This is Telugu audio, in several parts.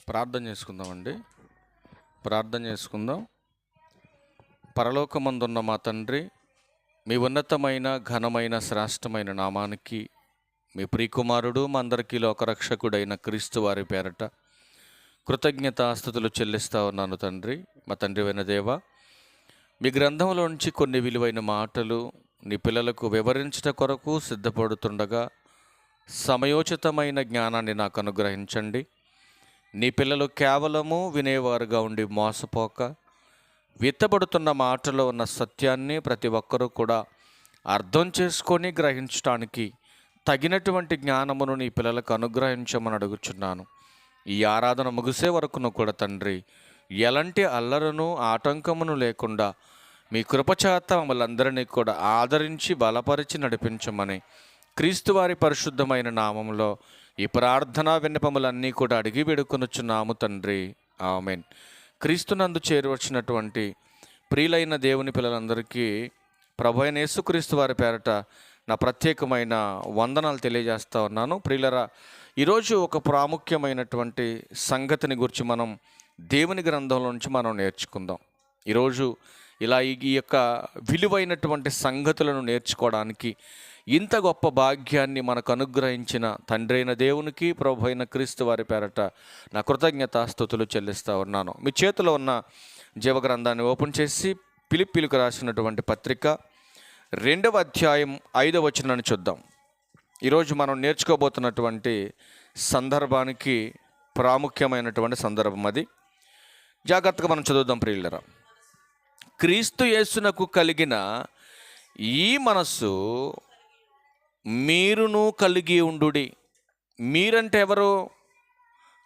ప్రార్థన చేసుకుందామండి. ప్రార్థన చేసుకుందాం. పరలోకమందున్న మా తండ్రి, మీ ఉన్నతమైన ఘనమైన శ్రేష్టమైన నామానికి మీ ప్రియకుమారుడు మా అందరికీ లోకరక్షకుడైన క్రీస్తు వారి పేరట కృతజ్ఞతాస్తుతులు చెల్లిస్తా ఉన్నాను తండ్రి. మా తండ్రివైన దేవ, మీ గ్రంథంలోంచి కొన్ని విలువైన మాటలు నీ పిల్లలకు వివరించట కొరకు సిద్ధపడుతుండగా సమయోచితమైన జ్ఞానాన్ని నాకు అనుగ్రహించండి. నీ పిల్లలు కేవలము వినేవారుగా ఉండి మోసపోక, విత్తబడుతున్న మాటలో ఉన్న సత్యాన్ని ప్రతి ఒక్కరూ కూడా అర్థం చేసుకొని గ్రహించడానికి తగినటువంటి జ్ఞానమును నీ పిల్లలకు అనుగ్రహించమని అడుగుచున్నాను. ఈ ఆరాధన ముగిసే వరకును కూడా తండ్రి, ఎలాంటి అల్లరను ఆటంకమును లేకుండా మీ కృపచేత మమ్మల్ని అందరినీ కూడా ఆదరించి బలపరిచి నడిపించమని క్రీస్తువారి పరిశుద్ధమైన నామంలో ఈ ప్రార్థనా విన్నపములన్నీ కూడా అడిగి వేడుకొనుచున్నాము తండ్రి, ఆమెన్. క్రీస్తునందు చేరువచ్చినటువంటి ప్రియులైన దేవుని పిల్లలందరికీ ప్రభువైన యేసుక్రీస్తు వారి పేరట నా ప్రత్యేకమైన వందనాలు తెలియజేస్తా ఉన్నాను. ప్రియులరా, ఈరోజు ఒక ప్రాముఖ్యమైనటువంటి సంగతిని గురించి మనం దేవుని గ్రంథంలో నుంచి మనం నేర్చుకుందాం. ఈరోజు ఇలా ఈ యొక్క విలువైనటువంటి సంగతులను నేర్చుకోవడానికి ఇంత గొప్ప భాగ్యాన్ని మనకు అనుగ్రహించిన తండ్రి అయిన దేవునికి, ప్రభు అయిన క్రీస్తు వారి పేరట నా కృతజ్ఞతాస్తుతులు చెల్లిస్తూ ఉన్నాను. మీ చేతిలో ఉన్న జీవగ్రంథాన్ని ఓపెన్ చేసి ఫిలిప్పీలకు రాసినటువంటి పత్రిక 2వ అధ్యాయం 5వ వచనాన్ని చూద్దాం. ఈరోజు మనం నేర్చుకోబోతున్నటువంటి సందర్భానికి ప్రాముఖ్యమైనటువంటి సందర్భం అది. జాగ్రత్తగా మనం చదువుదాం ప్రియులరా. క్రీస్తు యేసునకు కలిగిన ఈ మనస్సు మీరును కలిగి ఉండుడి. మీరంటే ఎవరు?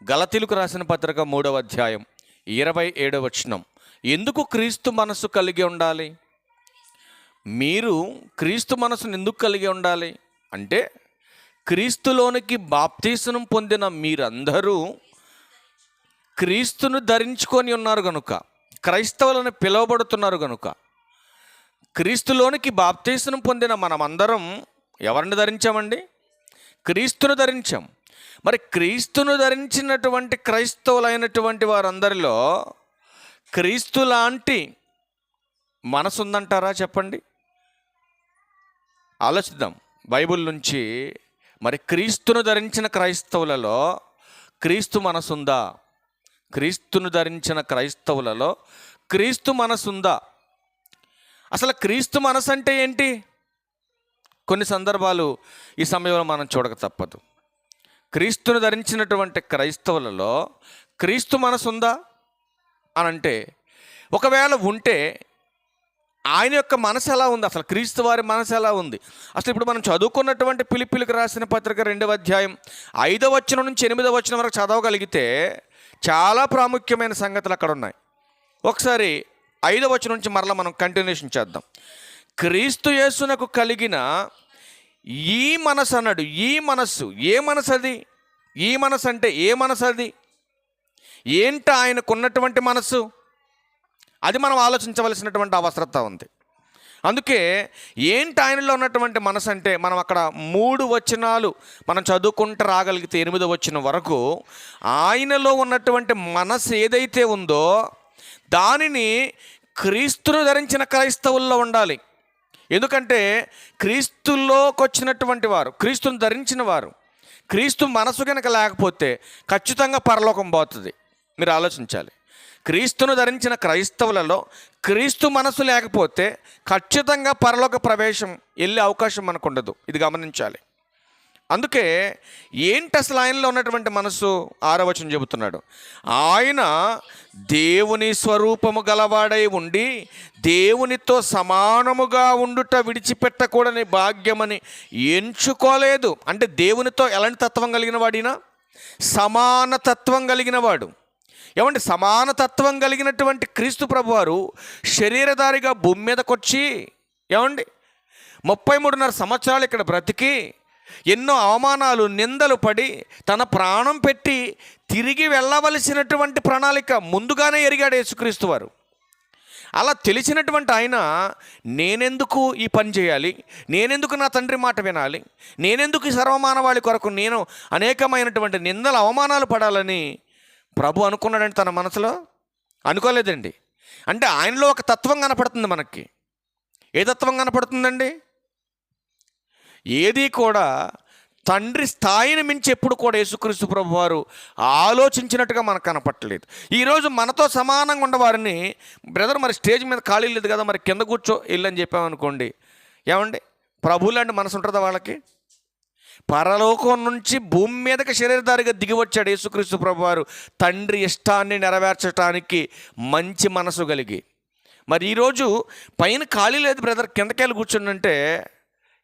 గలతీలకు రాసిన పత్రిక 3వ అధ్యాయం 27వ వచనం. ఎందుకు క్రీస్తు మనస్సు కలిగి ఉండాలి? మీరు క్రీస్తు మనస్సును ఎందుకు కలిగి ఉండాలి అంటే, క్రీస్తులోనికి బాప్తీసం పొందిన మీరందరూ క్రీస్తును ధరించుకొని ఉన్నారు కనుక, క్రైస్తవులను పిలువబడుతున్నారు కనుక, క్రీస్తులోనికి బాప్తీసం పొందిన మనమందరం ఎవరిని ధరించామండి? క్రీస్తును ధరించాం. మరి క్రీస్తును ధరించినటువంటి క్రైస్తవులైనటువంటి వారందరిలో క్రీస్తు లాంటి మనసు ఉందంటారా? చెప్పండి, ఆలోచిద్దాం. బైబిల్ నుంచి మరి క్రీస్తును ధరించిన క్రైస్తవులలో క్రీస్తు మనసుందా? క్రీస్తును ధరించిన క్రైస్తవులలో క్రీస్తు మనసుందా? అసలు క్రీస్తు మనసు అంటే ఏంటి? కొన్ని సందర్భాలు ఈ సమయంలో మనం చూడక తప్పదు. క్రీస్తును ధరించినటువంటి క్రైస్తవులలో క్రీస్తు మనసు ఉందా అని అంటే, ఒకవేళ ఉంటే ఆయన యొక్క మనసు ఎలా ఉంది? అసలు క్రీస్తు వారి మనసు ఎలా ఉంది? అసలు ఇప్పుడు మనం చదువుకున్నటువంటి ఫిలిప్పీలకు రాసిన పత్రిక 2వ అధ్యాయం 5వ వచనం నుంచి 8వ వచనం వరకు చదవగలిగితే చాలా ప్రాముఖ్యమైన సంగతులు అక్కడ ఉన్నాయి. ఒకసారి 5వ వచనం నుంచి మరలా మనం కంటిన్యూషన్ చేద్దాం. క్రీస్తు యేసునకు కలిగిన ఈ మనసు అన్నాడు. ఈ మనస్సు ఏ మనసు అది? ఈ మనసు అంటే ఏ మనసు అది? ఏంటి ఆయనకు ఉన్నటువంటి మనసు? అది మనం ఆలోచించవలసినటువంటి అవసరత ఉంది. అందుకే ఏంటి ఆయనలో ఉన్నటువంటి మనసు అంటే, మనం అక్కడ 3 వచనాలు మనం చదువుకుంటూ రాగలిగితే 8వ వచనం వరకు ఆయనలో ఉన్నటువంటి మనసు ఏదైతే ఉందో దానిని క్రీస్తును ధరించిన క్రైస్తవుల్లో ఉండాలి. ఎందుకంటే క్రీస్తులోకి వచ్చినటువంటి వారు, క్రీస్తును ధరించిన వారు, క్రీస్తు మనసు కనుక లేకపోతే ఖచ్చితంగా పరలోకం పోతుంది. మీరు ఆలోచించాలి. క్రీస్తును ధరించిన క్రైస్తవులలో క్రీస్తు మనసు లేకపోతే ఖచ్చితంగా పరలోక ప్రవేశం వెళ్ళే అవకాశం మనకు ఉండదు. ఇది గమనించాలి. అందుకే ఏంటి అసలు ఆయనలో ఉన్నటువంటి మనసు? 6వ వచనం చెబుతున్నాడు, ఆయన దేవుని స్వరూపము గలవాడై ఉండి దేవునితో సమానముగా ఉండుట విడిచిపెట్టకూడని భాగ్యమని ఎంచుకోలేదు. అంటే దేవునితో ఎలాంటి తత్వం కలిగిన వాడినా? సమానతత్వం కలిగిన వాడు. ఏమంటే సమానతత్వం కలిగినటువంటి క్రీస్తు ప్రభువారు శరీరధారిగా భూమి మీదకి వచ్చి, ఏమండి 33.5 సంవత్సరాలు ఇక్కడ బ్రతికి ఎన్నో అవమానాలు నిందలు పడి తన ప్రాణం పెట్టి తిరిగి వెళ్ళవలసినటువంటి ప్రణాళిక ముందుగానే ఎరిగాడు యేసుక్రీస్తు వారు. అలా తెలిసినటువంటి ఆయన నేనెందుకు ఈ పని చేయాలి, నేనెందుకు నా తండ్రి మాట వినాలి, నేనెందుకు ఈ సర్వమానవాళి కొరకు నేను అనేకమైనటువంటి నిందల అవమానాలు పడాలని ప్రభు అనుకున్నాడండి తన మనసులో? అనుకోలేదండి. అంటే ఆయనలో ఒక తత్వం కనపడుతుంది మనకి. ఏ తత్వం కనపడుతుందండి? ఏది కూడా తండ్రి స్థాయిని మించి ఎప్పుడు కూడా యేసుక్రీస్తు ప్రభు వారు ఆలోచించినట్టుగా మనకు కనపట్టలేదు. ఈరోజు మనతో సమానంగా ఉన్నవారిని, బ్రదర్ మరి స్టేజ్ మీద ఖాళీ లేదు కదా, మరి కింద కూర్చో వెళ్ళని చెప్పామనుకోండి, ఏమండి ప్రభువులాంటి మనసు ఉంటుందా వాళ్ళకి? పరలోకం నుంచి భూమి మీదకి శరీరధారిగా దిగి వచ్చాడు యేసుక్రీస్తు ప్రభు వారు, తండ్రి ఇష్టాన్ని నెరవేర్చడానికి మంచి మనసు కలిగి. మరి ఈరోజు పైన ఖాళీ లేదు బ్రదర్, కిందకెళ్ళి కూర్చుండి అంటే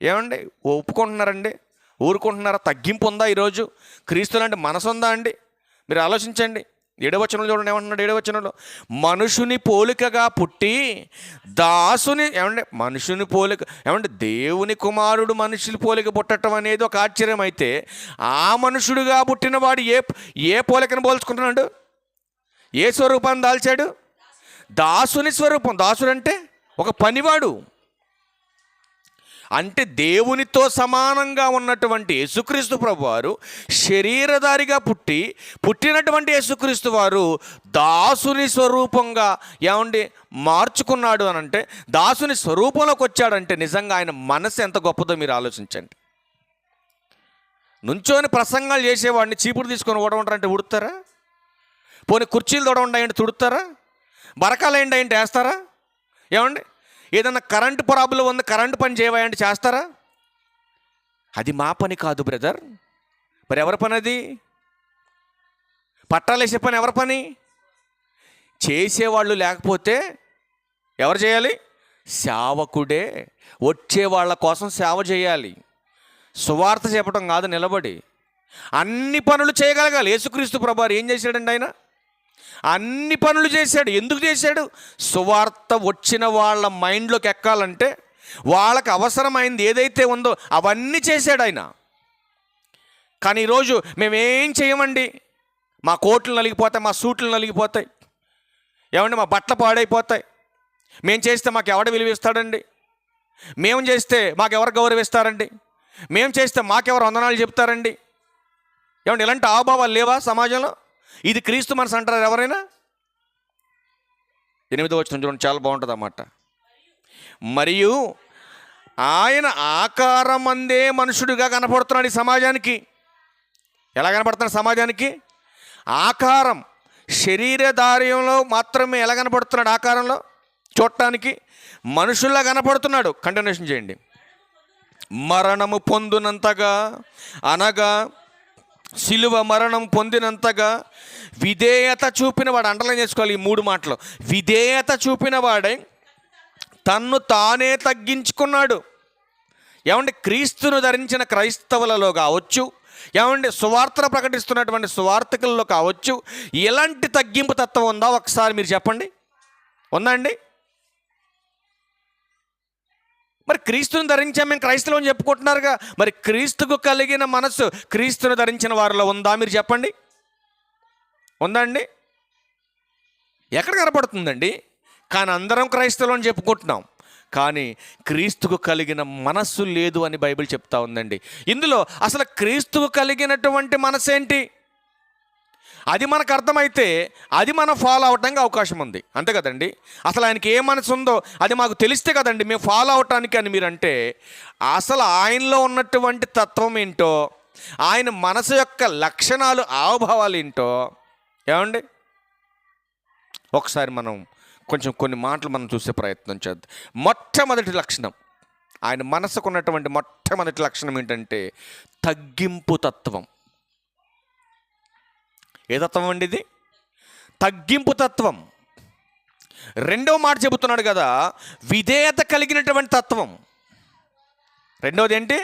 ఏమండి ఒప్పుకుంటున్నారండి? ఊరుకుంటున్నారా? తగ్గింపు ఉందా ఈరోజు? క్రీస్తు లాంటి మనసు ఉందా అండి? మీరు ఆలోచించండి. 7వ వచనంలో చూడండి ఏమంటున్నాడు. 7వ వచనంలో మనుషుని పోలికగా పుట్టి దాసుని, ఏమంటే మనుషుని పోలిక, ఏమంటే దేవుని కుమారుడు మనుషుని పోలిక పుట్టడం అనేది ఒక ఆశ్చర్యం అయితే, ఆ మనుషుడుగా పుట్టినవాడు ఏ పోలికను పోల్చుకుంటున్నాడు? ఏ స్వరూపాన్ని దాల్చాడు? దాసుని స్వరూపం. దాసుడు అంటే ఒక పనివాడు. అంటే దేవునితో సమానంగా ఉన్నటువంటి యేసుక్రీస్తు ప్రభు వారు శరీరధారిగా పుట్టినటువంటి యేసుక్రీస్తు వారు దాసుని స్వరూపంగా ఏమండి మార్చుకున్నాడు అని అంటే, దాసుని స్వరూపంలోకి వచ్చాడంటే నిజంగా ఆయన మనసు ఎంత గొప్పదో మీరు ఆలోచించండి. నుంచోని ప్రసంగాలు చేసేవాడిని చీపురు తీసుకొని ఊడమంటారంటే ఉడుతారా? పోనీ కుర్చీలు తొడవండి తుడుతారా? బరకాలు ఏంటి వేస్తారా? ఏమండి ఏదన్నా కరెంటు ప్రాబ్లం ఉంది, కరెంటు పని చేయవాయంటే చేస్తారా? అది మా పని కాదు బ్రదర్. మరి ఎవరి పని అది? పట్టాలు వేసే పని ఎవరి పని? చేసేవాళ్ళు లేకపోతే ఎవరు చేయాలి? సేవకుడే వచ్చే వాళ్ళ కోసం సేవ చేయాలి. సువార్త చెప్పడం కాదు, నిలబడి అన్ని పనులు చేయగలగాలి. యేసుక్రీస్తు ప్రభువారు ఏం చేశాడండి? ఆయన అన్ని పనులు చేశాడు. ఎందుకు చేశాడు? సువార్త వచ్చిన వాళ్ళ మైండ్లోకి ఎక్కాలంటే, వాళ్ళకి అవసరమైంది ఏదైతే ఉందో అవన్నీ చేశాడు ఆయన. కానీ ఈరోజు మేమేం చేయమండి, మా కోట్లు నలిగిపోతాయి, మా సూట్లు నలిగిపోతాయి, ఏమండి మా బట్టలు పాడైపోతాయి. మేము చేస్తే మాకు ఎవడ విలువిస్తాడండి? మేము చేస్తే మాకెవరు గౌరవిస్తారండి? మేము చేస్తే మాకెవరు వందనాలు చెప్తారండి? ఏమండి ఇలాంటి ఆభావాలు లేవా సమాజంలో? ఇది క్రీస్తు మనసు అంటారు ఎవరైనా? 8వ వచనం చూడండి, చాలా బాగుంటుంది అన్నమాట. మరియు ఆయన ఆకారమందే మనుషుడిగా కనపడుతున్నాడు ఈ సమాజానికి. ఎలా కనపడుతున్నాడు సమాజానికి? ఆకారం, శరీరధార్యంలో మాత్రమే ఎలా కనపడుతున్నాడు? ఆకారంలో చూడటానికి మనుషుల్లా కనపడుతున్నాడు. కంటిన్యూషన్ చేయండి. మరణము పొందినంతగా, అనగా సిలువ మరణం పొందినంతగా విధేయత చూపినవాడు. అండర్లైన్ చేసుకోవాలి ఈ 3 మాటలు. విధేయత చూపినవాడే తన్ను తానే తగ్గించుకున్నాడు. ఏమంటే క్రీస్తును ధరించిన క్రైస్తవులలో కావచ్చు, ఏమంటే సువార్తను ప్రకటిస్తున్నటువంటి సువార్తికులలో కావచ్చు, ఎలాంటి తగ్గింపు తత్వం ఉందా ఒకసారి మీరు చెప్పండి. ఉందా అండి? మరి క్రీస్తుని ధరించాం మేము క్రైస్తవులు అని చెప్పుకుంటున్నారుగా, మరి క్రీస్తుకు కలిగిన మనస్సు క్రీస్తును ధరించిన వారిలో ఉందా మీరు చెప్పండి? ఉందా అండి? ఎక్కడ కనపడుతుందండి? కానీ అందరం క్రైస్తవులు అని చెప్పుకుంటున్నాం, కానీ క్రీస్తుకు కలిగిన మనస్సు లేదు అని బైబిల్ చెప్తా ఉందండి. ఇందులో అసలు క్రీస్తుకు కలిగినటువంటి మనసు ఏంటి? అది మనకు అర్థమైతే అది మనం ఫాలో అవటానికి అవకాశం ఉంది, అంతే కదండి. అసలు ఆయనకి ఏ మనసు ఉందో అది మాకు తెలిస్తే కదండి మేము ఫాలో అవటానికి అని మీరంటే, అసలు ఆయనలో ఉన్నటువంటి తత్వం ఏంటో, ఆయన మనసు యొక్క లక్షణాలు, హావభావాలు ఏంటో ఏమండి ఒకసారి మనం కొన్ని మాటలు మనం చూసే ప్రయత్నం చేద్దాం. మొట్టమొదటి లక్షణం, ఆయన మనసుకు ఉన్నటువంటి మొట్టమొదటి లక్షణం ఏంటంటే తగ్గింపు తత్వం. ఏ తత్వం అండి ఇది? తగ్గింపు తత్వం. 2వ మాట చెబుతున్నాడు కదా, విధేయత కలిగినటువంటి తత్వం. 2వది ఏంటి?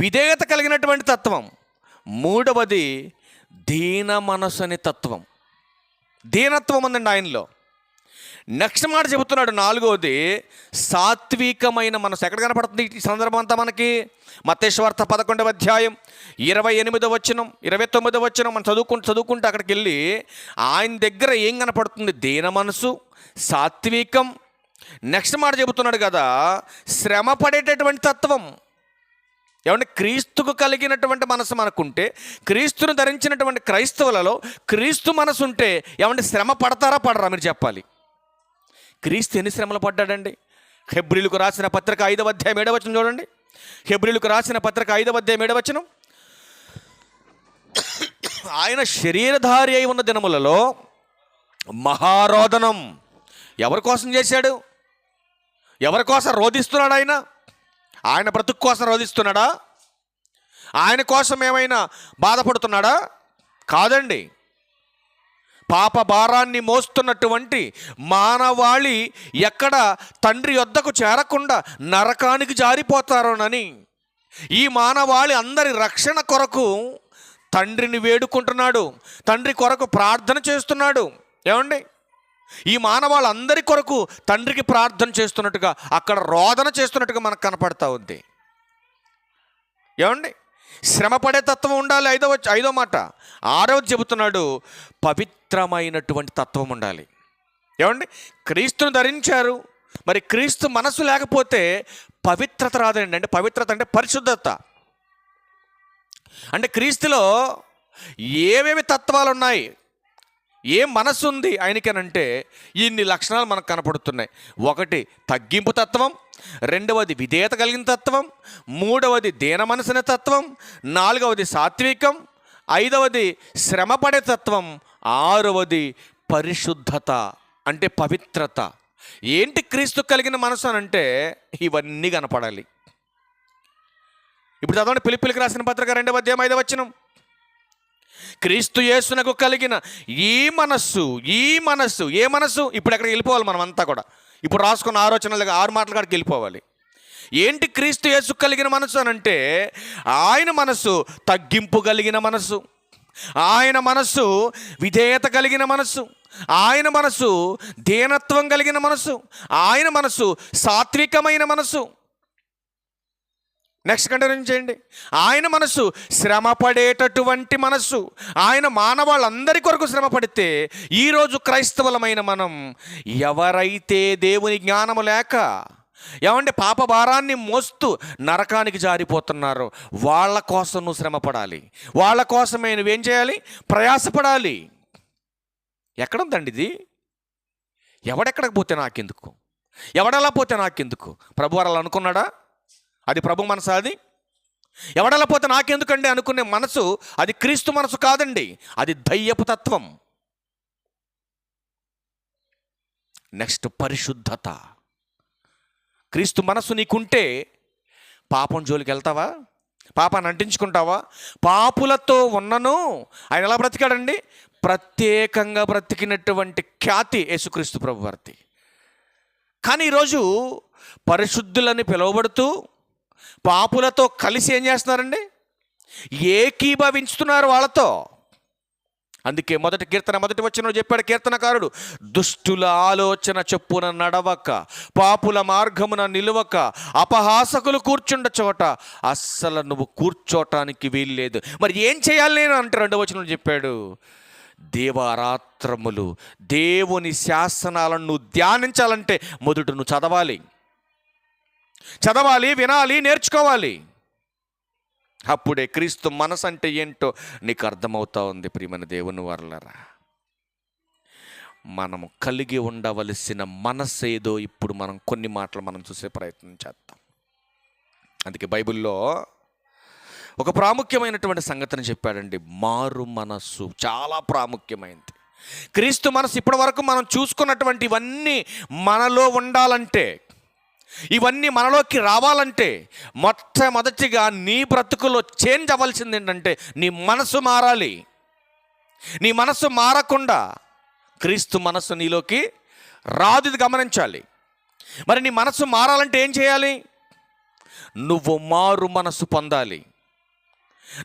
విధేయత కలిగినటువంటి తత్వం. 3వది దీన మనసు అనే తత్వం. దీనత్వం ఉందండి ఆయనలో. నెక్స్ట్ మాట చెబుతున్నాడు 4వది సాత్వికమైన మనసు. ఎక్కడ కనపడుతుంది ఈ సందర్భం అంతా మనకి? మత్తయి సువార్త 11వ అధ్యాయం 28వ వచనం 29వ వచనం మనం చదువుకుంటే అక్కడికి వెళ్ళి ఆయన దగ్గర ఏం కనపడుతుంది? దీన మనసు, సాత్వికం. నెక్స్ట్ మాట చెబుతున్నాడు కదా, శ్రమ పడేటటువంటి తత్వం. ఏమంటే క్రీస్తుకు కలిగినటువంటి మనసు మనకుంటే, క్రీస్తును ధరించినటువంటి క్రైస్తవులలో క్రీస్తు మనసు ఉంటే ఏమంటే శ్రమ పడతారా పడరా మీరు చెప్పాలి. క్రీస్తు ఎన్ని శ్రమలు పడ్డాడండి? హెబ్రీయులకు రాసిన పత్రిక 5వ అధ్యాయం 7వ వచనం చూడండి. హెబ్రీయులకు రాసిన పత్రిక 5వ అధ్యాయం 7వ వచనం. ఆయన శరీరధారి అయి ఉన్న దినములలో మహారోదనం ఎవరి కోసం చేశాడు? ఎవరి కోసం రోధిస్తున్నాడు? ఆయన బ్రతుకు కోసం రోధిస్తున్నాడా? ఆయన కోసం ఏమైనా బాధపడుతున్నాడా? కాదండి. పాప భారాన్ని మోస్తున్నటువంటి మానవాళి ఎక్కడ తండ్రి యొద్దకు చేరకుండా నరకానికి జారిపోతారోనని ఈ మానవాళి అందరి రక్షణ కొరకు తండ్రిని వేడుకుంటున్నాడు, తండ్రి కొరకు ప్రార్థన చేస్తున్నాడు. ఏమండి, ఈ మానవాళ్ళందరి కొరకు తండ్రికి ప్రార్థన చేస్తున్నట్టుగా, అక్కడ రోదన చేస్తున్నట్టుగా మనకు కనపడతా ఉంది. ఏమండి, శ్రమపడే తత్వం ఉండాలి. ఐదో మాట. 6వది చెబుతున్నాడు, పవిత్రమైనటువంటి తత్వం ఉండాలి. ఏమండి, క్రీస్తును ధరించారు, మరి క్రీస్తు మనసు లేకపోతే పవిత్రత రాదండి. అంటే పవిత్రత అంటే పరిశుద్ధత. అంటే క్రీస్తులో ఏమేమి తత్వాలు ఉన్నాయి, ఏ మనసు ఉంది ఆయనకేనంటే ఇన్ని లక్షణాలు మనకు కనపడుతున్నాయి. 1 తగ్గింపు తత్వం, 2వది విధేయత కలిగిన తత్వం, 3వది దీన మనసున తత్వం, 4వది సాత్వికం, 5వది శ్రమపడే తత్వం, 6వది పరిశుద్ధత అంటే పవిత్రత. ఏంటి క్రీస్తు కలిగిన మనసు అని అంటే ఇవన్నీ కనపడాలి. ఇప్పుడు చదవండి, ఫిలిప్పీయులకు రాసిన పత్రిక 2వ అధ్యాయం 5వ వచనం. క్రీస్తు యేసునకు కలిగిన ఈ మనస్సు ఏ మనస్సు? ఇప్పుడు ఎక్కడికి వెళ్ళిపోవాలి మనం అంతా కూడా. ఇప్పుడు రాసుకున్న ఆలోచనలు 6 మాటల కాడికి వెళ్ళిపోవాలి. ఏంటి క్రీస్తు యేసు కలిగిన మనసు అని అంటే ఆయన మనస్సు తగ్గింపు కలిగిన మనస్సు, ఆయన మనస్సు విధేయత కలిగిన మనస్సు, ఆయన మనస్సు దీనత్వం కలిగిన మనస్సు, ఆయన మనస్సు సాత్వికమైన మనస్సు. నెక్స్ట్ కంటిన్యూ చేయండి. ఆయన మనస్సు శ్రమ పడేటటువంటి మనస్సు. ఆయన మానవాళ్ళందరి కొరకు శ్రమ పడితే ఈరోజు క్రైస్తవులమైన మనం ఎవరైతే దేవుని జ్ఞానము లేక ఏమంటే పాప భారాన్ని మోస్తూ నరకానికి జారిపోతున్నారో వాళ్ళ కోసం నువ్వు శ్రమ పడాలి. వాళ్ళ కోసమే నువ్వేం చేయాలి? ప్రయాసపడాలి. ఎక్కడుందండి ఇది? ఎవడెక్కడికి పోతే నాకెందుకు, ఎవడలా పోతే నాకెందుకు? ప్రభు అలా అనుకున్నాడా? అది ప్రభు మనసు. అది ఎవడలా పోతే నాకెందుకండి అనుకునే మనసు అది క్రీస్తు మనసు కాదండి, అది దయ్యపు తత్వం. నెక్స్ట్ పరిశుద్ధత. క్రీస్తు మనసు నీకుంటే పాపం జోలికి వెళ్తావా? పాపాన్ని అంటించుకుంటావా? పాపులతో ఉన్నను ఆయన ఎలా బ్రతికాడండి? ప్రత్యేకంగా బ్రతికినటువంటి ఖ్యాతి యేసుక్రీస్తు ప్రభు వారిది. కానీ ఈరోజు పరిశుద్ధులని పిలువబడుతూ పాపులతో కలిసి ఏం చేస్తున్నారండి? ఏకీభవించుతున్నారు వాళ్ళతో. అందుకే 1 కీర్తన 1వ వచనంలో చెప్పాడు కీర్తనకారుడు, దుష్టుల ఆలోచన చొప్పున నడవక, పాపుల మార్గమున నిలువక, అపహాసకులు కూర్చుండ చోట అస్సలు నువ్వు కూర్చోటానికి వీల్లేదు. మరి ఏం చేయాలి నేను అంటే 2వ వచనంలో చెప్పాడు, దేవారాత్రములు దేవుని శాసనాలను నువ్వు ధ్యానించాలంటే మొదట నువ్వు చదవాలి, వినాలి, నేర్చుకోవాలి. అప్పుడే క్రీస్తు మనసు అంటే ఏంటో నీకు అర్థమవుతా ఉంది. ప్రియమైన దేవుని వారలారా, మనము కలిగి ఉండవలసిన మనసు ఏదో ఇప్పుడు మనం కొన్ని మాటలు మనం చూసే ప్రయత్నం చేద్దాం. అందుకే బైబిల్లో ఒక ప్రాముఖ్యమైనటువంటి సంగతిని చెప్పాడండి, మారు మనస్సు. చాలా ప్రాముఖ్యమైనది. క్రీస్తు మనసు ఇప్పటి వరకు మనం చూసుకున్నటువంటి ఇవన్నీ మనలో ఉండాలంటే, ఇవన్నీ మనలోకి రావాలంటే మొట్టమొదటిగా నీ బ్రతుకులో చేంజ్ అవ్వాల్సింది ఏంటంటే నీ మనసు మారాలి. నీ మనసు మారకుండా క్రీస్తు మనసు నీలోకి రాదు. ఇది గమనించాలి. మరి నీ మనసు మారాలంటే ఏం చేయాలి? నువ్వు మారు మనసు పొందాలి.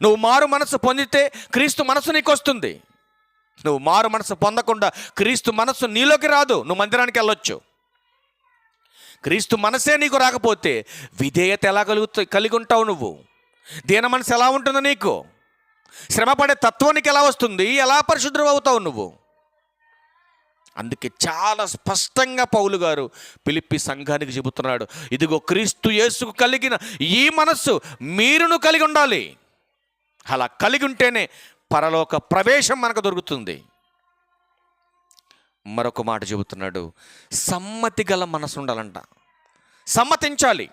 నువ్వు మారు మనసు పొందితే క్రీస్తు మనసు నీకు వస్తుంది. నువ్వు మారు మనసు పొందకుండా క్రీస్తు మనసు నీలోకి రాదు. నువ్వు మందిరానికి వెళ్ళొచ్చు, క్రీస్తు మనసే నీకు రాకపోతే విధేయత ఎలా కలిగి ఉంటావు? నువ్వు దీన మనసు ఎలా ఉంటుందో నీకు? శ్రమపడే తత్వానికి ఎలా వస్తుంది? ఎలా పరిశుద్ధం అవుతావు నువ్వు? అందుకే చాలా స్పష్టంగా పౌలు గారు ఫిలిప్పీ సంఘానికి చెబుతున్నాడు, ఇదిగో క్రీస్తు యేసుకు కలిగిన ఈ మనస్సు మీరును కలిగి ఉండాలి. అలా కలిగి ఉంటేనే పరలోక ప్రవేశం మనకు దొరుకుతుంది. మరొక మాట చెబుతున్నాడు, సమ్మతి గల మనసు ఉండాలంట. సమ్మతించాలి.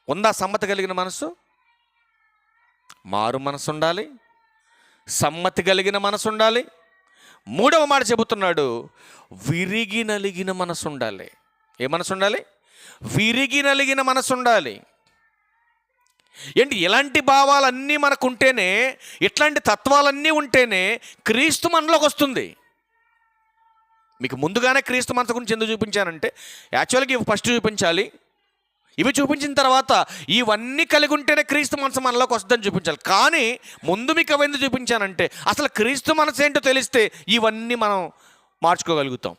ఉందా సమ్మతి కలిగిన మనసు? మారు మనసు ఉండాలి, సమ్మతి కలిగిన మనసు ఉండాలి. మూడవ మాట చెబుతున్నాడు, విరిగి నలిగిన మనసు ఉండాలి. ఏ మనసు ఉండాలి? విరిగి నలిగిన మనసు ఉండాలి. ఏంటి, ఇలాంటి భావాలన్నీ మనకుంటేనే, ఇట్లాంటి తత్వాలన్నీ ఉంటేనే క్రీస్తు మనలోకి వస్తుంది. మీకు ముందుగానే క్రీస్తు మనసు గురించి ఎందుకు చూపించానంటే, యాక్చువల్గా ఇవి ఫస్ట్ చూపించాలి. ఇవి చూపించిన తర్వాత ఇవన్నీ కలిగి ఉంటేనే క్రీస్తు మనసు మనలోకి వస్తుందని చూపించాలి. కానీ ముందు మీకు అవి ఎందుకు చూపించానంటే, అసలు క్రీస్తు మనసు ఏంటో తెలిస్తే ఇవన్నీ మనం మార్చుకోగలుగుతాం.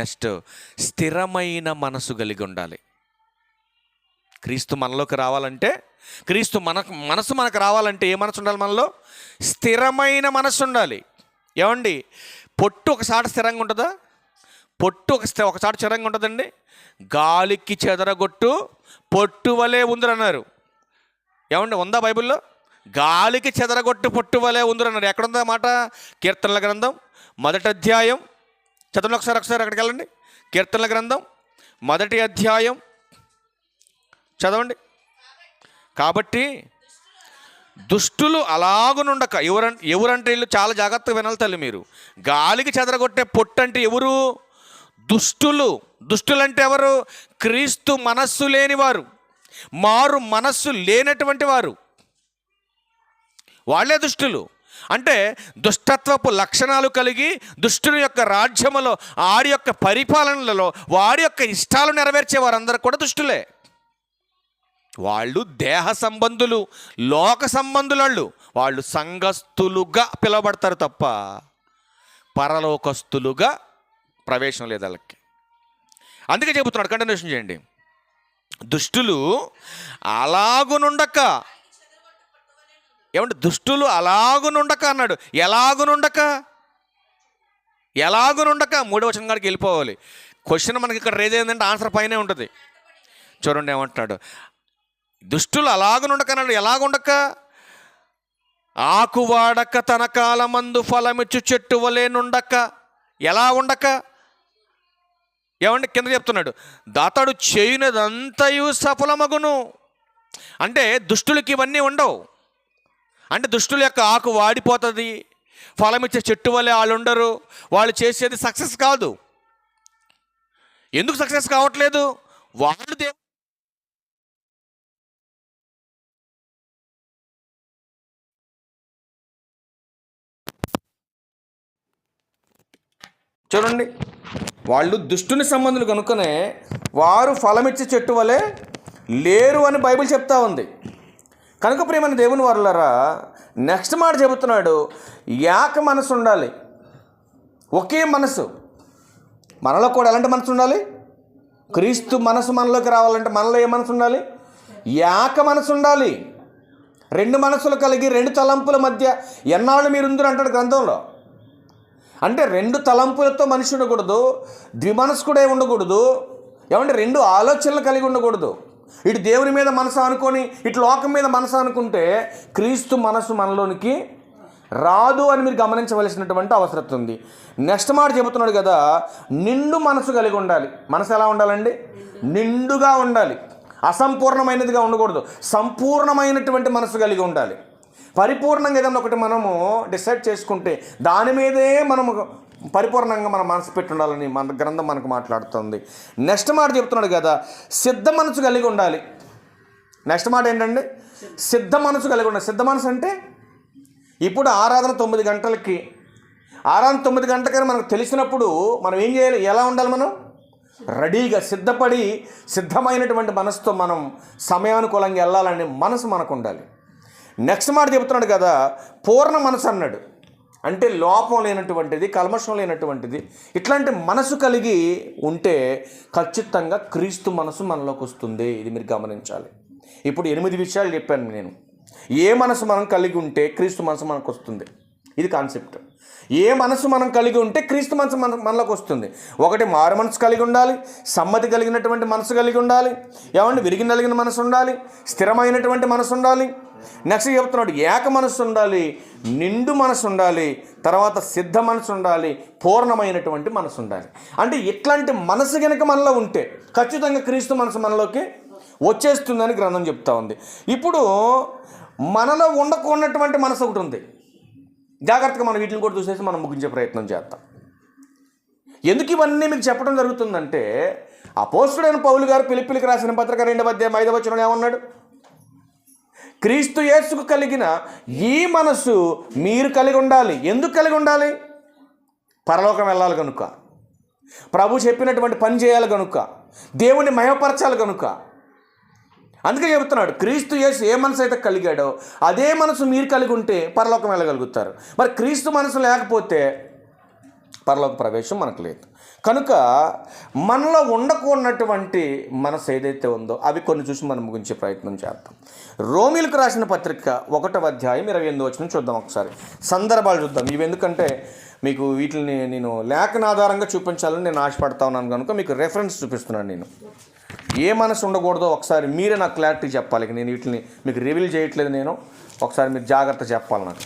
నెక్స్ట్, స్థిరమైన మనసు కలిగి ఉండాలి. క్రీస్తు మనలోకి రావాలంటే, క్రీస్తు మనసు మనకు రావాలంటే ఏ మనసు ఉండాలి మనలో? స్థిరమైన మనసు ఉండాలి. ఏమండి, పొట్టు ఒకసారి స్థిరంగా ఉంటుందా? పొట్టు ఒకసారి స్థిరంగా ఉంటుందండి? గాలికి చెదరగొట్టు పొట్టు వలె ఉందిరన్నారు. ఏమండి, ఉందా బైబిల్లో? గాలికి చెదరగొట్టు పొట్టు వలె ఉందిరన్నారు. ఎక్కడుందా మాట? కీర్తనల గ్రంథం 1వ అధ్యాయం చదవండి ఒకసారి అక్కడికి వెళ్ళండి. కీర్తనల గ్రంథం 1వ అధ్యాయం చదవండి. కాబట్టి దుష్టులు అలాగునుండక, ఎవరంటే వీళ్ళు చాలా జాగ్రత్తగా వినాలి తల్లి మీరు. గాలికి చెదరగొట్టే పొట్టు అంటే ఎవరు? దుష్టులు. దుష్టులంటే ఎవరు? క్రీస్తు మనస్సు లేనివారు, మారు మనస్సు లేనటువంటి వారు, వాళ్ళే దుష్టులు. అంటే దుష్టత్వపు లక్షణాలు కలిగి దుష్టుని యొక్క రాజ్యములో, ఆడి యొక్క పరిపాలనలలో వాడి యొక్క ఇష్టాలు నెరవేర్చే వారందరూ కూడా దుష్టులే. వాళ్ళు దేహ సంబంధులు, లోక సంబంధులు. వాళ్ళు సంఘస్థులుగా పిలువబడతారు తప్ప పరలోకస్తులుగా ప్రవేశం లేదు వాళ్ళకి. అందుకే చెబుతున్నాడు, కంటిన్యూషన్ చేయండి. దుష్టులు అలాగునుండక, ఏమంటే దుష్టులు అలాగునుండక అన్నాడు. ఎలాగునుండక 3వ వచనం కాడికి వెళ్ళిపోవాలి. క్వశ్చన్ మనకి ఇక్కడ రేజ్ అయిందంటే ఆన్సర్ పైనే ఉంటుంది. చూడండి ఏమంటున్నాడు, దుష్టులు అలాగునుండక అన్నాడు. ఎలాగుండక? ఆకువాడక తన కాలమందు ఫలమిచ్చు చెట్టు వలె నుండక. ఎలా ఉండక? ఏమంటే కింద చెప్తున్నాడు, దాతాడు చేయునదంతయు సఫలమగును. అంటే దుష్టులకి ఇవన్నీ ఉండవు. అంటే దుష్టుల యొక్క ఆకు వాడిపోతుంది, ఫలమిచ్చే చెట్టు వలె వాళ్ళు ఉండరు, వాళ్ళు చేసేది సక్సెస్ కాదు. ఎందుకు సక్సెస్ కావట్లేదు? వాళ్ళు చూడండి, వాళ్ళు దుష్టుని సంబంధులు కనుకనే వారు ఫలమిచ్చే చెట్టు వలె లేరు అని బైబిల్ చెప్తా ఉంది. కనుక ప్రియమైన దేవుని వారలారా, నెక్స్ట్ మాట చెబుతున్నాడు, ఏక మనసు ఉండాలి. ఒకే మనసు. మనలో కూడా ఎలాంటి మనసు ఉండాలి? క్రీస్తు మనసు మనలోకి రావాలంటే మనలో ఏ మనసు ఉండాలి? ఏక మనసు ఉండాలి. 2 మనసులు కలిగి 2 తలంపుల మధ్య ఎన్నాళ్ళు మీరుందరు అంటాడు గ్రంథంలో. అంటే 2 తలంపులతో మనిషి ఉండకూడదు, ద్విమనస్కుడే ఉండకూడదు. ఏమంటే 2 ఆలోచనలు కలిగి ఉండకూడదు. ఇటు దేవుని మీద మనసు అనుకొని ఇటు లోకం మీద మనసు అనుకుంటే క్రీస్తు మనసు మనలోనికి రాదు అని మీరు గమనించవలసినటువంటి అవసరం ఉంది. నెక్స్ట్ మాట చెబుతున్నాడు కదా, నిండు మనసు కలిగి ఉండాలి. మనసు ఎలా ఉండాలండి? నిండుగా ఉండాలి. అసంపూర్ణమైనదిగా ఉండకూడదు, సంపూర్ణమైనటువంటి మనసు కలిగి ఉండాలి. పరిపూర్ణంగా ఏదైనా ఒకటి మనము డిసైడ్ చేసుకుంటే దాని మీదే మనము పరిపూర్ణంగా మన మనసు పెట్టి ఉండాలని మన గ్రంథం మనకు మాట్లాడుతుంది. నెక్స్ట్ మాట చెప్తున్నాడు కదా, సిద్ధ మనసు కలిగి ఉండాలి. నెక్స్ట్ మాట ఏంటంటే సిద్ధ మనసు కలిగి ఉండాలి. సిద్ధ మనసు అంటే ఇప్పుడు ఆరాధన 9 గంటలకి, ఆరాధన 9 గంటలకని మనకు తెలిసినప్పుడు మనం ఏం చేయాలి? ఎలా ఉండాలి? మనం రెడీగా సిద్ధపడి సిద్ధమైనటువంటి మనసుతో మనం సమయానుకూలంగా వెళ్ళాలని మనసు మనకు ఉండాలి. నెక్స్ట్ మాట చెబుతున్నాడు కదా, పూర్ణ మనసు అన్నాడు. అంటే లోపం లేనటువంటిది, కల్మషం లేనటువంటిది. ఇట్లాంటి మనసు కలిగి ఉంటే ఖచ్చితంగా క్రీస్తు మనసు మనలోకి వస్తుంది. ఇది మీరు గమనించాలి. ఇప్పుడు 8 విషయాలు చెప్పాను నేను. ఏ మనసు మనం కలిగి ఉంటే క్రీస్తు మనసు మనకు వస్తుంది. ఇది కాన్సెప్ట్. ఏ మనసు మనం కలిగి ఉంటే క్రీస్తు మనసు మనలోకి వస్తుంది. ఒకటి మారు మనసు కలిగి ఉండాలి, సమ్మతి కలిగినటువంటి మనసు కలిగి ఉండాలి, ఏమంటే విరిగి నలిగిన మనసు ఉండాలి, స్థిరమైనటువంటి మనసు ఉండాలి. నెక్స్ట్ చెప్తున్నాడు ఏక మనసు ఉండాలి, నిండు మనసు ఉండాలి, తర్వాత సిద్ధ మనసు ఉండాలి, పూర్ణమైనటువంటి మనసు ఉండాలి. అంటే ఇట్లాంటి మనసు కనుక మనలో ఉంటే ఖచ్చితంగా క్రీస్తు మనసు మనలోకి వచ్చేస్తుందని గ్రంథం చెప్తా ఉంది. ఇప్పుడు మనలో ఉండకున్నటువంటి మనసు ఒకటి ఉంది. జాగ్రత్తగా మనం వీటిని కూడా చూసేసి మనం ముగించే ప్రయత్నం చేద్దాం. ఎందుకు ఇవన్నీ మీకు చెప్పడం జరుగుతుందంటే అపోస్తుడైన పౌలు గారు ఫిలిప్పీయులకు రాసిన పత్రిక 2వ అధ్యాయం 5వ వచనంలో ఏమన్నాడు? క్రీస్తు యేసుకు కలిగిన ఈ మనసు మీరు కలిగి ఉండాలి. ఎందుకు కలిగి ఉండాలి? పరలోకం వెళ్ళాలి కనుక, ప్రభు చెప్పినటువంటి పని చేయాలి కనుక, దేవుని మహిమపరచాలి కనుక. అందుకే చెబుతున్నాడు క్రీస్తు యేసు ఏ మనసు అయితే కలిగాడో అదే మనసు మీరు కలిగి ఉంటే పరలోకం వెళ్ళగలుగుతారు. మరి క్రీస్తు మనసు లేకపోతే పరలోక ప్రవేశం మనకు లేదు. కనుక మనలో ఉండకూడనటువంటి మనసు ఏదైతే ఉందో అవి కొన్ని చూసి మనం ముగించే ప్రయత్నం చేద్దాం. రోమీలకు రాసిన పత్రిక 1వ అధ్యాయం 28వ వచనం చూద్దాం. ఒకసారి సందర్భాలు చూద్దాం. ఇవి ఎందుకంటే మీకు వీటిని నేను లేఖన ఆధారంగా చూపించాలని నేను ఆశపడతా ఉన్నాను కనుక మీకు రెఫరెన్స్ చూపిస్తున్నాను. నేను ఏ మనసు ఉండకూడదో ఒకసారి మీరే నాకు క్లారిటీ చెప్పాలి. నేను వీటిని మీకు రివీల్ చేయట్లేదు, నేను ఒకసారి మీరు జాగ్రత్త చెప్పాలి నాకు.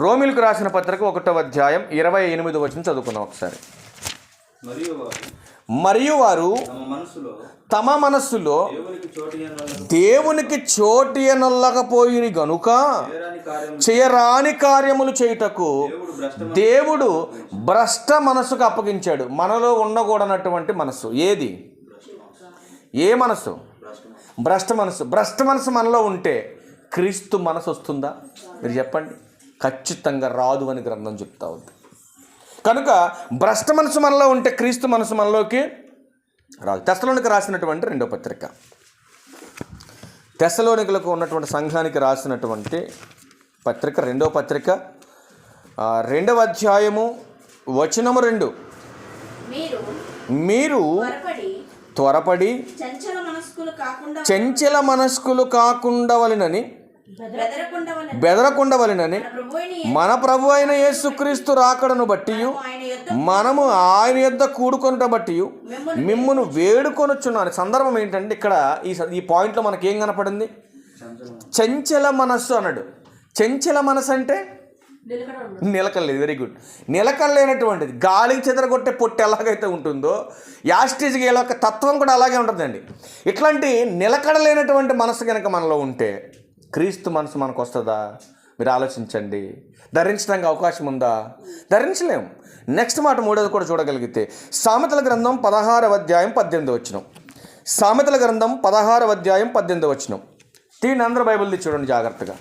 రోమీలకు రాసిన పత్రిక 1వ అధ్యాయం 28వ వచనం చదువుకుందాం ఒకసారి. మరియు వారు తమ మనస్సులో దేవునికి చోటి అనొల్లకపోయిరి గనుక చేయరాని కార్యములు చేయుటకు దేవుడు భ్రష్ట మనసుకు అప్పగించాడు. మనలో ఉండకూడనటువంటి మనసు ఏది? ఏ మనసు? భ్రష్ట మనసు. భ్రష్ట మనసు మనలో ఉంటే క్రీస్తు మనసు వస్తుందా? మీరు చెప్పండి. ఖచ్చితంగా రాదు అని గ్రంథం చెప్తా ఉంది. కనుక భ్రష్ట మనసు మనలో ఉంటే క్రీస్తు మనసు మనలోకి రాదు. తెస్సలోనికలకు రాసినటువంటి 2వ పత్రిక, తెస్సలోనికలకు ఉన్నటువంటి సంఘానికి రాసినటువంటి పత్రిక 2వ పత్రిక 2వ అధ్యాయము వచనము 2. మీరు త్వరపడి చంచల మనస్కులు కాకుండా వలనని బెదరకుండవలెనని మన ప్రభు అయిన యేసుక్రీస్తు రాకడను బట్టి మనము ఆయన యొద్ద కూడుకొనుట బట్టి మిమ్మును వేడుకొనుచున్నాను. సందర్భం ఏంటంటే ఇక్కడ ఈ పాయింట్లో మనకి ఏం కనపడింది? చంచల మనస్సు అన్నాడు. చంచల మనసు అంటే నిలకడలేదు. Very good. నిలకడలేనటువంటిది, గాలికి చెదరగొట్టే పొట్టు ఎలాగైతే ఉంటుందో యాస్టేజ్కి ఎలా తత్వం కూడా అలాగే ఉంటుందండి. ఇట్లాంటి నిలకడలేనటువంటి మనసు కనుక మనలో ఉంటే క్రీస్తు మనసు మనకు వస్తుందా? మీరు ఆలోచించండి. ధరించడానికి అవకాశం ఉందా? ధరించలేము. నెక్స్ట్ మాట 3వది కూడా చూడగలిగితే సామెతల గ్రంథం 16వ అధ్యాయం 18వ వచనం. సామెతల గ్రంథం 16వ అధ్యాయం 18వ వచనం. తీయండి, అందరూ బైబిల్ చూడండి జాగ్రత్తగా.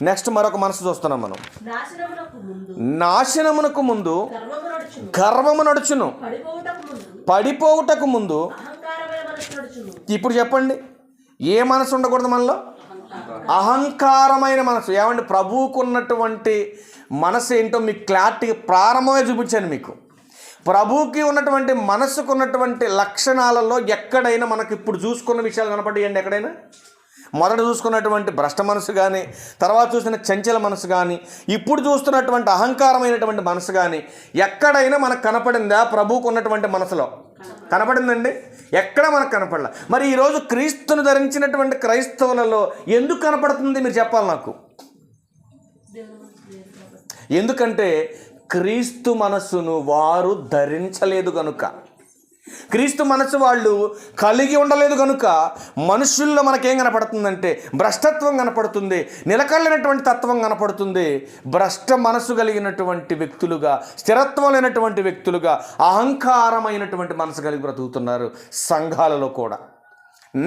నెక్స్ట్ మరొక మనసు చూస్తున్నాం మనం. నాశనమునకు ముందు గర్వము నడుచును, పడిపోవుటకు ముందు. ఇప్పుడు చెప్పండి, ఏ మనసు ఉండకూడదు మనలో? అహంకారమైన మనసు. ఏమంటే ప్రభువుకు ఉన్నటువంటి మనసు ఏంటో మీకు క్లారిటీగా ప్రారంభమే చూపించాను మీకు. ప్రభువుకి ఉన్నటువంటి మనసుకు ఉన్నటువంటి లక్షణాలలో ఎక్కడైనా మనకి ఇప్పుడు చూసుకున్న విషయాలు కనపడ్డాయండి? ఎక్కడైనా మొదట చూసుకున్నటువంటి భ్రష్ట మనసు కానీ, తర్వాత చూసిన చంచల మనసు కానీ, ఇప్పుడు చూస్తున్నటువంటి అహంకారమైనటువంటి మనసు కానీ ఎక్కడైనా మనకు కనపడిందా? ప్రభువుకు ఉన్నటువంటి మనసులో కనపడిందండి? ఎక్కడ మనకు కనపడలా. మరి ఈరోజు క్రీస్తును ధరించినటువంటి క్రైస్తవులలో ఎందుకు కనపడుతుంది? మీరు చెప్పాలి నాకు. ఎందుకంటే క్రీస్తు మనస్సును వారు ధరించలేదు కనుక, క్రీస్తు మనసు వాళ్ళు కలిగి ఉండలేదు కనుక మనుషుల్లో మనకేం కనపడుతుందంటే భ్రష్టత్వం కనపడుతుంది, నిలకడలేనటువంటి తత్వం కనపడుతుంది. భ్రష్ట మనసు కలిగినటువంటి వ్యక్తులుగా, స్థిరత్వం లేనటువంటి వ్యక్తులుగా, అహంకారమైనటువంటి మనసు కలిగి బ్రతుకుతున్నారు సంఘాలలో కూడా.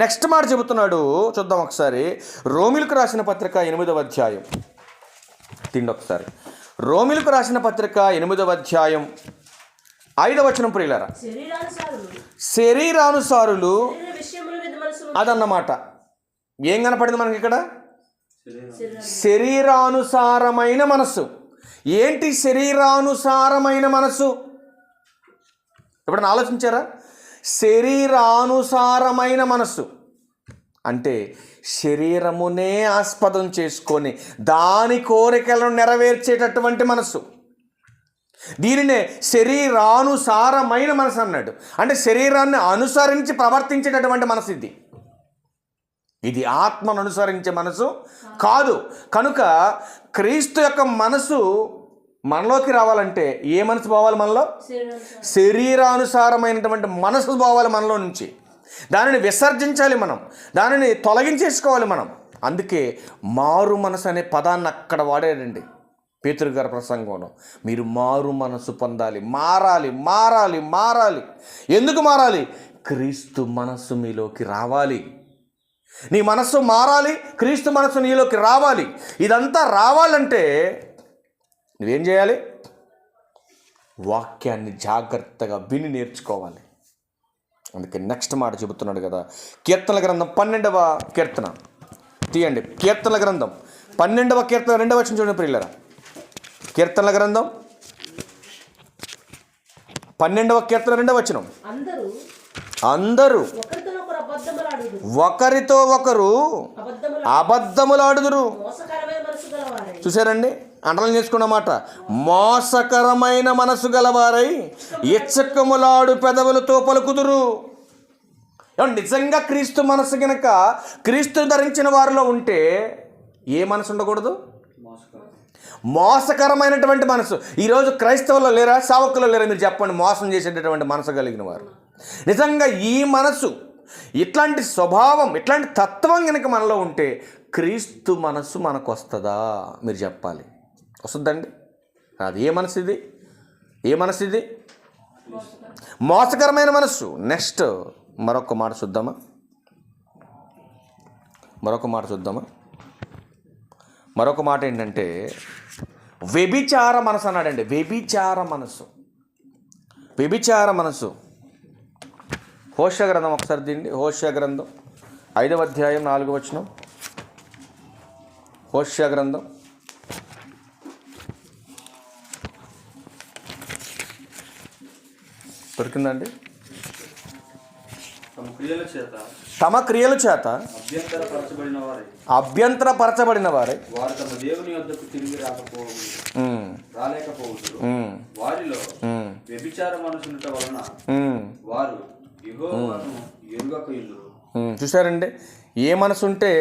నెక్స్ట్ మాట చెబుతున్నాడు, చూద్దాం ఒకసారి. రోమీలకు రాసిన పత్రిక 8వ అధ్యాయం. తిండి ఒకసారి. రోమీలకు రాసిన పత్రిక 8వ అధ్యాయం 5వ వచనం. ప్రియులారా, శరీరానుసారులు అదన్నమాట. ఏం కనపడింది మనకి ఇక్కడ? శరీరానుసారమైన మనస్సు. ఏంటి శరీరానుసారమైన మనస్సు? ఎప్పుడైనా ఆలోచించారా? శరీరానుసారమైన మనస్సు అంటే శరీరమునే ఆస్పదం చేసుకొని దాని కోరికలను నెరవేర్చేటటువంటి మనసు. దీనినే శరీరానుసారమైన మనసు అన్నాడు. అంటే శరీరాన్ని అనుసరించి ప్రవర్తించేటటువంటి మనసు ఇది ఆత్మను అనుసరించే మనసు కాదు. కనుక క్రీస్తు యొక్క మనసు మనలోకి రావాలంటే ఏ మనసు పోవాలి? మనలో శరీరానుసారమైనటువంటి మనసు పోవాలి మనలో నుంచి. దానిని విసర్జించాలి మనం, దానిని తొలగించేసుకోవాలి మనం. అందుకే మారు మనసు అనే పదాన్ని అక్కడ వాడాడండి పేతురు గారి ప్రసంగంలో. మీరు మారు మనసు పొందాలి, మారాలి మారాలి మారాలి. ఎందుకు మారాలి? క్రీస్తు మనస్సు మీలోకి రావాలి. నీ మనస్సు మారాలి, క్రీస్తు మనస్సు నీలోకి రావాలి. ఇదంతా రావాలంటే నువ్వేం చేయాలి? వాక్యాన్ని జాగ్రత్తగా విని నేర్చుకోవాలి. అందుకే నెక్స్ట్ మాట చెబుతున్నాడు కదా, కీర్తనల గ్రంథం 12వ కీర్తన తీయండి. కీర్తనల గ్రంథం 12వ కీర్తన 2వ వచనం చూడండి ప్రియులారా. కీర్తనల గ్రంథం 12వ కీర్తన 2వ వచనం. అందరూ ఒకరితో ఒకరు అబద్ధములాడుదురు. చూసారండి, అండలం చేసుకున్న మాట, మోసకరమైన మనసు గలవారై ఇచ్చకములాడు పెదవులతో పలుకుదురు. నిజంగా క్రీస్తు మనసు గనక క్రీస్తు ధరించిన వారిలో ఉంటే ఏ మనసు ఉండకూడదు? మోసకరమైనటువంటి మనసు. ఈరోజు క్రైస్తవుల్లో లేరా, సేవకుల్లో లేరా? మీరు చెప్పండి. మోసం చేసేటటువంటి మనసు కలిగిన వారు. నిజంగా ఈ మనసు, ఇట్లాంటి స్వభావం, ఇట్లాంటి తత్వం కనుక మనలో ఉంటే క్రీస్తు మనసు మనకు వస్తుందా? మీరు చెప్పాలి. వస్తుందండి? అది ఏ మనసు ఇది? ఏ మనసు ఇది? మోసకరమైన మనస్సు. నెక్స్ట్ మరొక మాట చూద్దామా? మరొక మాట ఏంటంటే వ్యభిచార మనసు అన్నాడండి. వ్యభిచార మనసు. హోషేయ గ్రంథం ఒకసారి దీన్ని. హోషేయ గ్రంథం 5వ అధ్యాయం 4వ వచనం. హోషేయ గ్రంథం దొరికిందండి. తమ క్రియల చేత అభ్యంతరపరచబడిన వారే వారు తమ దేవుని వద్దకు తిరిగి రాలేకపోవచ్చు. వారిలో వ్యభిచార మనసుండట వలన వారు యెహోవాను ఎరుగకయుందురు. చూసారండి, ఏ మనసు ఉంటే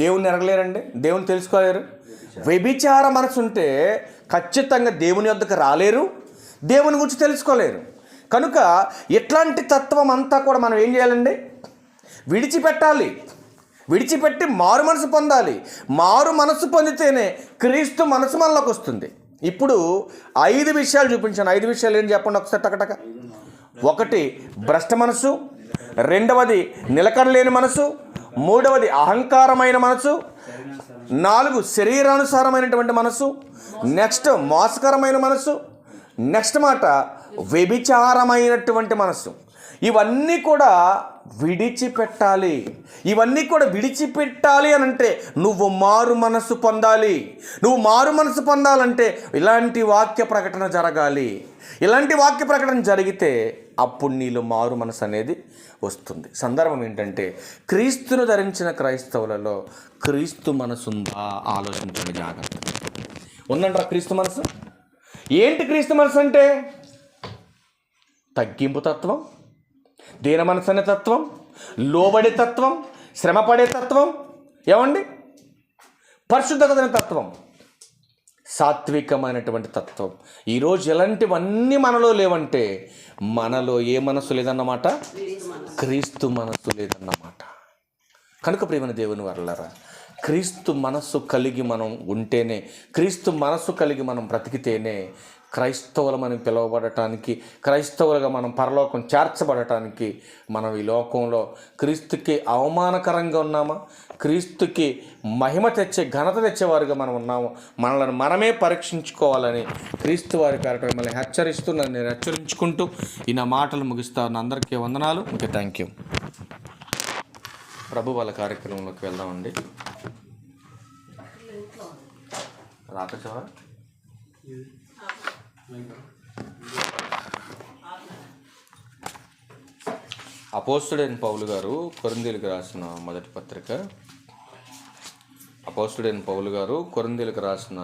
దేవుని ఎరగలేరండి, దేవుని తెలుసుకోలేరు. వ్యభిచార మనసు ఉంటే ఖచ్చితంగా దేవుని వద్దకు రాలేరు, దేవుని గురించి తెలుసుకోలేరు. కనుక ఇట్లాంటి తత్వం అంతా కూడా మనం ఏం చేయాలండి? విడిచిపెట్టాలి. విడిచిపెట్టి మారు మనసు పొందాలి. మారు మనసు పొందితేనే క్రీస్తు మనసు మనలోకి వస్తుంది. ఇప్పుడు 5 విషయాలు చూపించాను. 5 విషయాలు ఏం చెప్పండి ఒకసారి టకటక. 1 భ్రష్ట మనసు, 2వది నిలకడలేని మనసు, 3వది అహంకారమైన మనసు, 4 శరీరానుసారమైనటువంటి మనసు, నెక్స్ట్ మోసకరమైన మనసు, నెక్స్ట్ మాట వ్యభిచారమైనటువంటి మనసు. ఇవన్నీ కూడా విడిచిపెట్టాలి. ఇవన్నీ కూడా విడిచిపెట్టాలి అని అంటే నువ్వు మారు మనసు పొందాలి. నువ్వు మారు మనసు పొందాలంటే ఇలాంటి వాక్య ప్రకటన జరగాలి. ఇలాంటి వాక్య ప్రకటన జరిగితే అప్పుడు నీలో మారు మనసు అనేది వస్తుంది. సందర్భం ఏంటంటే క్రీస్తును ధరించిన క్రైస్తవులలో క్రీస్తు మనసు ఉందా? ఆలోచించండి జాగ్రత్త. ఉందంటారా క్రీస్తు మనసు? ఏంటి క్రీస్తు మనసు అంటే? తగ్గింపు తత్వం, దీన మనసు అనే తత్వం, లోబడే తత్వం, శ్రమపడే తత్వం, ఏమండి పరిశుద్ధత అనే తత్వం, సాత్వికమైనటువంటి తత్వం. ఈరోజు ఎలాంటివన్నీ మనలో లేవంటే మనలో ఏ మనసు లేదన్నమాట? క్రీస్తు మనసు లేదన్నమాట. కనుక ప్రియమైన దేవుని వారలారా, క్రీస్తు మనస్సు కలిగి మనం ఉంటేనే, క్రీస్తు మనస్సు కలిగి మనం బ్రతికితేనే క్రైస్తవులు మనం పిలువబడటానికి, క్రైస్తవులుగా మనం పరలోకం చేర్చబడటానికి, మనం ఈ లోకంలో క్రీస్తుకి అవమానకరంగా ఉన్నామా, క్రీస్తుకి మహిమ తెచ్చే ఘనత తెచ్చేవారుగా మనం ఉన్నాము. మనల్ని మనమే పరీక్షించుకోవాలని క్రీస్తు వారి పేరట మిమ్మల్ని హెచ్చరిస్తూ నేను హెచ్చరించుకుంటూ ఈ నా మాటలు ముగిస్తాను. అందరికీ వందనాలు. ఇంకా థ్యాంక్ యూ. ప్రభు వాళ్ళ కార్యక్రమంలోకి వెళ్దామండి. రాకచవా అపోస్తుడైన పౌలు గారు కొరింథీయులకు రాసిన మొదటి పత్రిక, అపోస్తుడైన పౌలు గారు కొరింథీయులకు రాసిన